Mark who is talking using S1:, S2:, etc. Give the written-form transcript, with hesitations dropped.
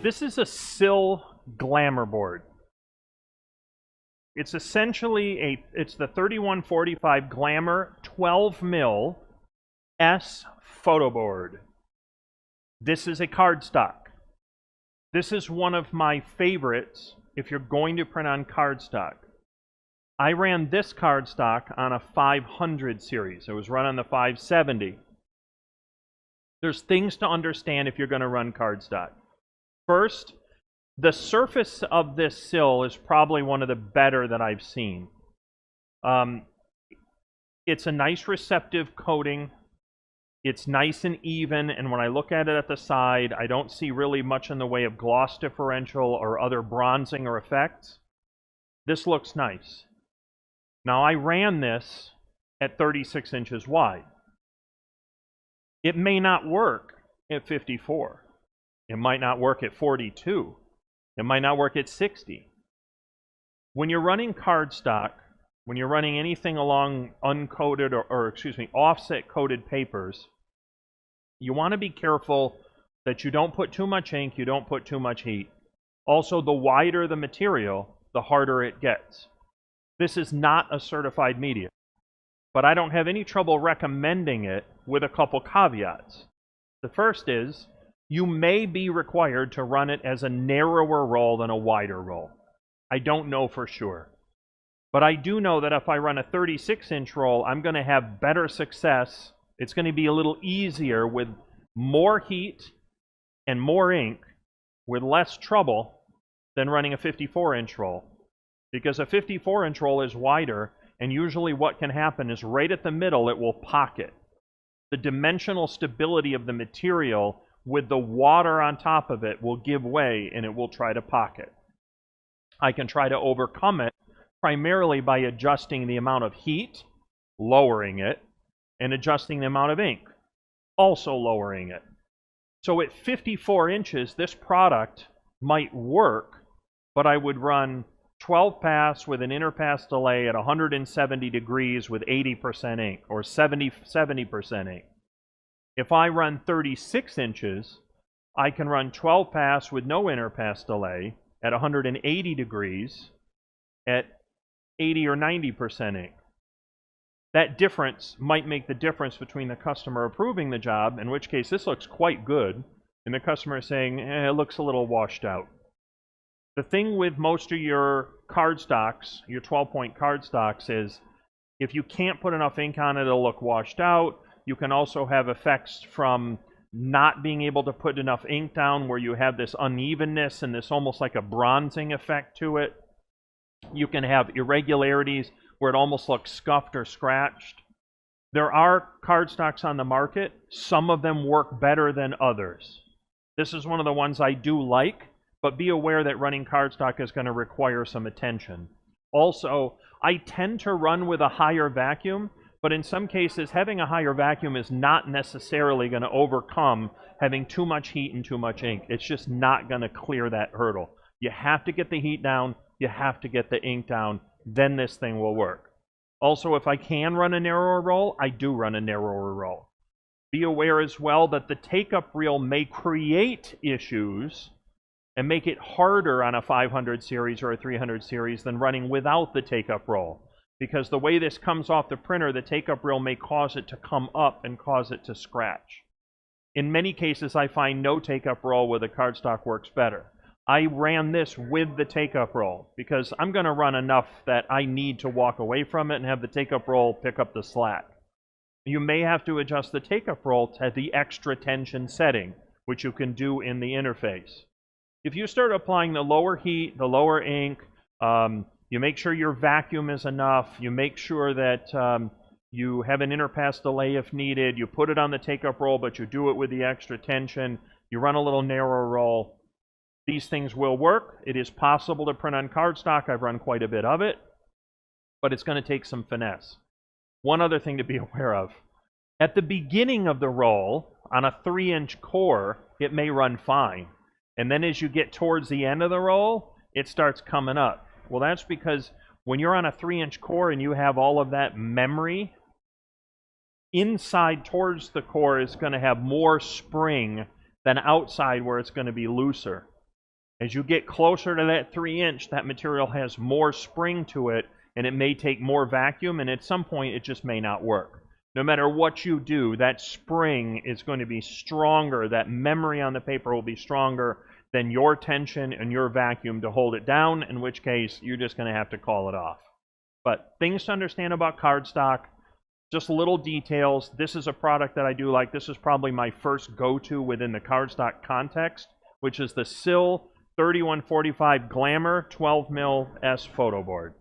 S1: This is a Sihl Glamour board. It's essentially it's the 3145 Glamour 12 mil S photo board. This is a cardstock. This is one of my favorites if you're going to print on cardstock. I ran this cardstock on a 500 series. It was run on the 570. There's things to understand if you're going to run cardstock. First, the surface of this sill is probably one of the better that I've seen. It's a nice receptive coating. It's nice and even, and when I look at it at the side, I don't see really much in the way of gloss differential or other bronzing or effects. This looks nice. Now, I ran this at 36 inches wide. It may not work at 54. It might not work at 42. It might not work at 60. When you're running cardstock, when you're running anything along uncoated or offset coated papers, you want to be careful that you don't put too much ink, you don't put too much heat. Also, the wider the material, the harder it gets. This is not a certified media, but I don't have any trouble recommending it with a couple caveats. The first is, you may be required to run it as a narrower roll than a wider roll. I don't know for sure. But I do know that if I run a 36-inch roll, I'm going to have better success. It's going to be a little easier with more heat and more ink with less trouble than running a 54-inch roll. Because a 54-inch roll is wider, and usually what can happen is right at the middle it will pocket. The dimensional stability of the material with the water on top of it will give way and it will try to pocket. I can try to overcome it primarily by adjusting the amount of heat, lowering it, and adjusting the amount of ink, also lowering it. So at 54 inches, this product might work, but I would run 12 pass with an inner pass delay at 170 degrees with 80% ink, or 70% ink. If I run 36 inches, I can run 12 pass with no inner pass delay at 180 degrees at 80 or 90% ink. That difference might make the difference between the customer approving the job, in which case this looks quite good, and the customer saying, it looks a little washed out. The thing with most of your cardstocks, your 12-point cardstocks, is if you can't put enough ink on it, it'll look washed out. You can also have effects from not being able to put enough ink down where you have this unevenness and this almost like a bronzing effect to it. You can have irregularities where it almost looks scuffed or scratched. There are cardstocks on the market. Some of them work better than others. This is one of the ones I do like, but be aware that running cardstock is going to require some attention. Also, I tend to run with a higher vacuum, but in some cases, having a higher vacuum is not necessarily going to overcome having too much heat and too much ink. It's just not going to clear that hurdle. You have to get the heat down, you have to get the ink down, then this thing will work. Also, if I can run a narrower roll, I do run a narrower roll. Be aware as well that the take-up reel may create issues and make it harder on a 500 series or a 300 series than running without the take-up roll. Because the way this comes off the printer, the take-up reel may cause it to come up and cause it to scratch. In many cases, I find no take-up roll with a cardstock works better. I ran this with the take-up roll because I'm going to run enough that I need to walk away from it and have the take-up roll pick up the slack. You may have to adjust the take-up roll to the extra tension setting, which you can do in the interface. If you start applying the lower heat, the lower ink, you make sure your vacuum is enough. You make sure that you have an inner pass delay if needed. You put it on the take-up roll, but you do it with the extra tension. You run a little narrower roll. These things will work. It is possible to print on cardstock. I've run quite a bit of it, but it's going to take some finesse. One other thing to be aware of. At the beginning of the roll, on a 3-inch core, it may run fine. And then as you get towards the end of the roll, it starts coming up. Well, that's because when you're on a 3-inch core and you have all of that memory, inside towards the core is going to have more spring than outside where it's going to be looser. As you get closer to that 3-inch, that material has more spring to it, and it may take more vacuum, and at some point it just may not work. No matter what you do, that spring is going to be stronger, that memory on the paper will be stronger than your tension and your vacuum to hold it down, in which case you're just going to have to call it off. But things to understand about cardstock, just little details. This is a product that I do like. This is probably my first go-to within the cardstock context, which is the Sihl 3145 Glamour 12mm S photo board.